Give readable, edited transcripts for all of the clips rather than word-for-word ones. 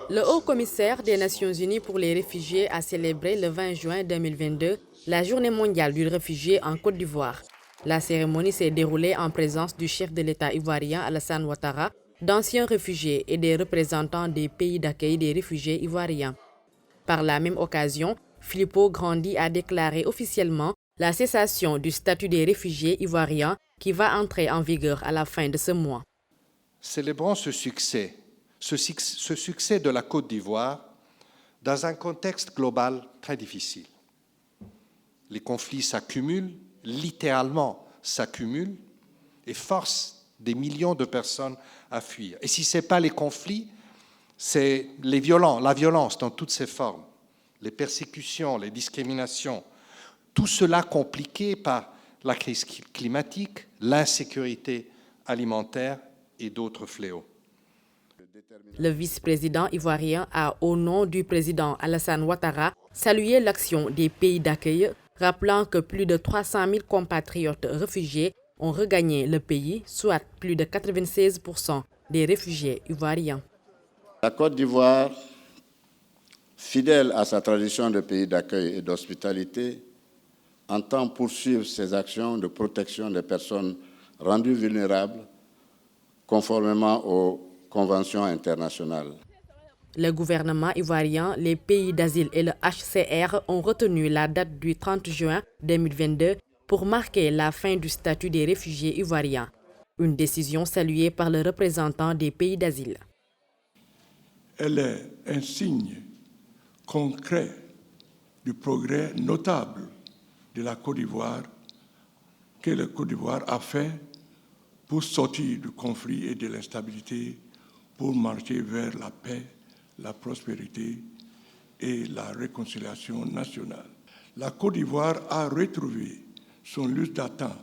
Le haut-commissaire des Nations Unies pour les réfugiés a célébré le 20 juin 2022 la Journée mondiale du réfugié en Côte d'Ivoire. La cérémonie s'est déroulée en présence du chef de l'État ivoirien Alassane Ouattara, d'anciens réfugiés et des représentants des pays d'accueil des réfugiés ivoiriens. Par la même occasion, Filippo Grandi a déclaré officiellement la cessation du statut des réfugiés ivoiriens qui va entrer en vigueur à la fin de ce mois. Célébrons ce succès de la Côte d'Ivoire dans un contexte global très difficile. Les conflits s'accumulent, littéralement s'accumulent, et forcent des millions de personnes à fuir. Et si ce n'est pas les conflits, c'est la violence dans toutes ses formes, les persécutions, les discriminations, tout cela compliqué par la crise climatique, l'insécurité alimentaire et d'autres fléaux. Le vice-président ivoirien a, au nom du président Alassane Ouattara, salué l'action des pays d'accueil, rappelant que plus de 300 000 compatriotes réfugiés ont regagné le pays, soit plus de 96% des réfugiés ivoiriens. La Côte d'Ivoire, fidèle à sa tradition de pays d'accueil et d'hospitalité, entend poursuivre ses actions de protection des personnes rendues vulnérables conformément aux conventions internationales. Le gouvernement ivoirien, les pays d'asile et le HCR ont retenu la date du 30 juin 2022 pour marquer la fin du statut des réfugiés ivoiriens. Une décision saluée par le représentant des pays d'asile. Elle est un signe concret du progrès notable de la Côte d'Ivoire que la Côte d'Ivoire a fait pour sortir du conflit et de l'instabilité, pour marcher vers la paix, la prospérité et la réconciliation nationale. La Côte d'Ivoire a retrouvé son lustre d'antan.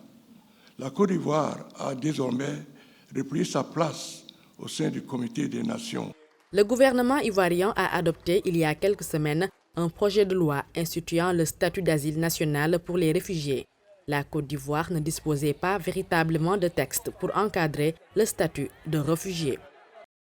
La Côte d'Ivoire a désormais repris sa place au sein du Comité des Nations. Le gouvernement ivoirien a adopté il y a quelques semaines un projet de loi instituant le statut d'asile national pour les réfugiés. La Côte d'Ivoire ne disposait pas véritablement de texte pour encadrer le statut de réfugié.